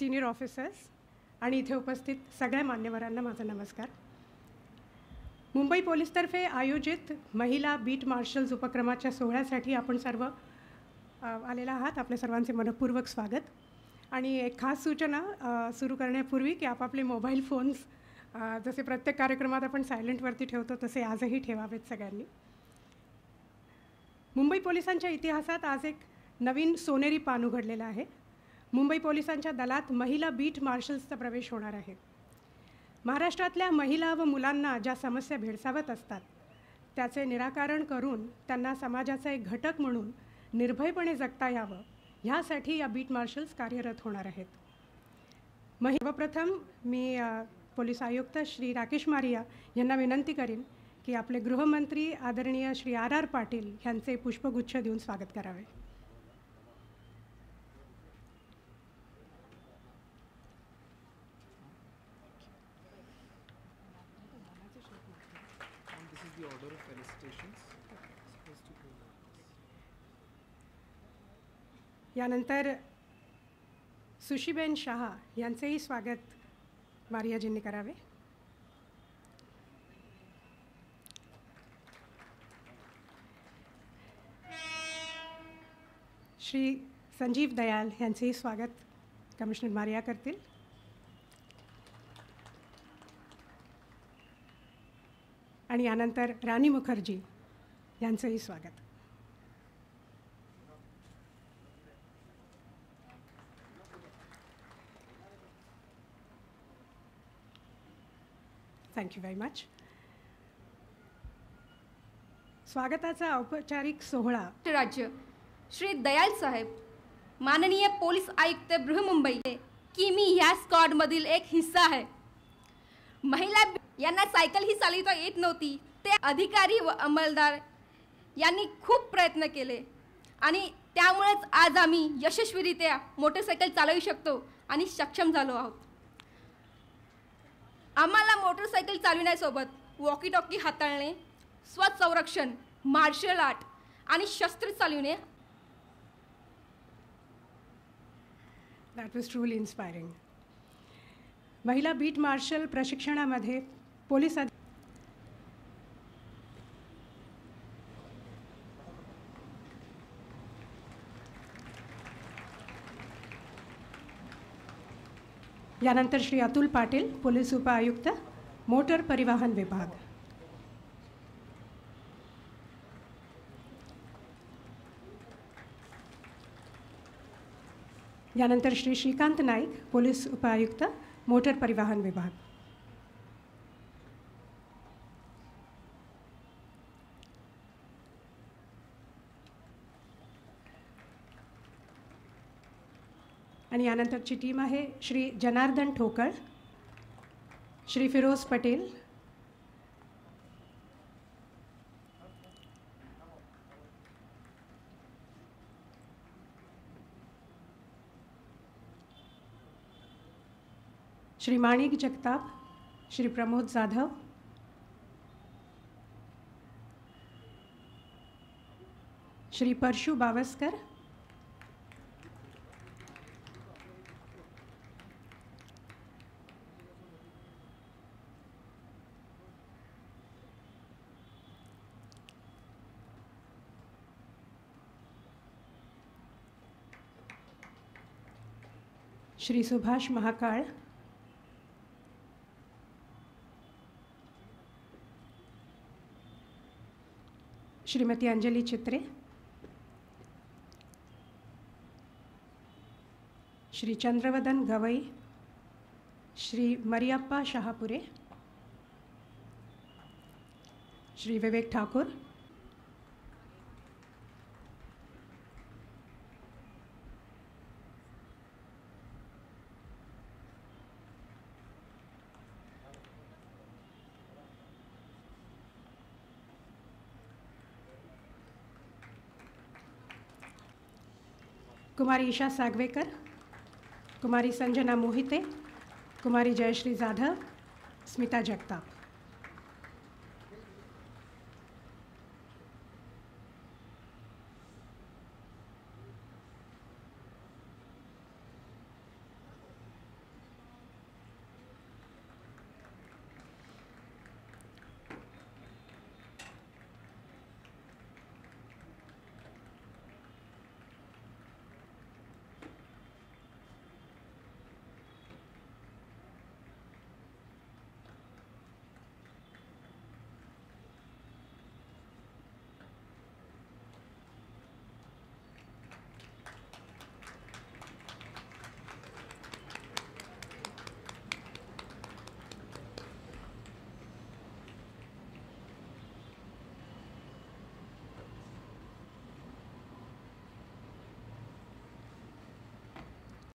Senior officers आणि इथे उपस्थित सगळ्या मान्यवरांना माझा नमस्कार. मुंबई पोलीसतर्फे आयोजित महिला बीट मार्शल्स उपक्रमाच्या सोहळ्यासाठी आपण सर्व आलेला आहात. आपल्या सर्वांचे मनपूर्वक स्वागत. आणि एक खास सूचना सुरू करण्यापूर्वी की आपापले मोबाईल फोन्स जसे प्रत्येक कार्यक्रमात आपण सायलेंटवरती ठेवतो तसे आजही ठेवावेत सगळ्यांनी. मुंबई पोलिसांच्या इतिहासात आज एक नवीन सोनेरी पान उघडलेलं आहे. मुंबई पोलिसांच्या दलात महिला बीट मार्शल्सचा प्रवेश होणार आहे. महाराष्ट्रातल्या महिला व मुलांना ज्या समस्या भेडसावत असतात त्याचे निराकरण करून त्यांना समाजाचा एक घटक म्हणून निर्भयपणे जगता यावं ह्यासाठी या बीट मार्शल्स कार्यरत होणार आहेत. सर्वप्रथम मी पोलीस आयुक्त श्री राकेश मारिया यांना विनंती करीन की आपले गृहमंत्री आदरणीय श्री आर पाटील यांचे पुष्पगुच्छ देऊन स्वागत करावे. यानंतर सुशीबेन शहा यांचेही स्वागत मारियाजींनी करावे. श्री संजीव दयाल यांचेही स्वागत कमिशनर मारिया करतील. आणि यानंतर राणी मुखर्जी यांचंही स्वागत. Thank you very much. स्वागताचा औपचारिक सोहळा राज्य श्री दयाल साहेब, माननीय पोलीस आयुक्त बृहमुंबई की मी ह्या स्क्वॉडमधील एक हिस्सा आहे. महिला यांना सायकल ही चालवता येत नव्हती. ते अधिकारी व अंमलदार यांनी खूप प्रयत्न केले आणि त्यामुळेच आज आम्ही यशस्वीरित्या मोटरसायकल चालवू शकतो आणि सक्षम झालो आहोत. आम्हाला मोटरसायकल चालविण्यासोबत वॉकी टॉकी हाताळणे, स्वसंरक्षण, मार्शल आर्ट आणि शस्त्र चालविणे. That was truly inspiring. महिला बीट मार्शल प्रशिक्षणामध्ये पोलीस यानंतर श्री अतुल पाटील, पोलीस उपआयुक्त, मोटर परिवहन विभाग. यानंतर श्री श्रीकांत नाईक, पोलीस उपआयुक्त, मोटर परिवहन विभाग. आणि यानंतरची टीम आहे श्री जनार्दन ठोकळ, श्री फिरोज पटेल, श्री माणिक जगताप, श्री प्रमोद जाधव, श्री परशु बावस्कर, श्री सुभाष महाकाळ, श्रीमती अंजली चित्रे, श्री चंद्रवदन गवई, श्री मरियप्पा शहापुरे, श्री विवेक ठाकुर, कुमारी ईशा सागवेकर, कुमारी संजना मोहिते, कुमारी जयश्री जाधव, स्मिता जगताप.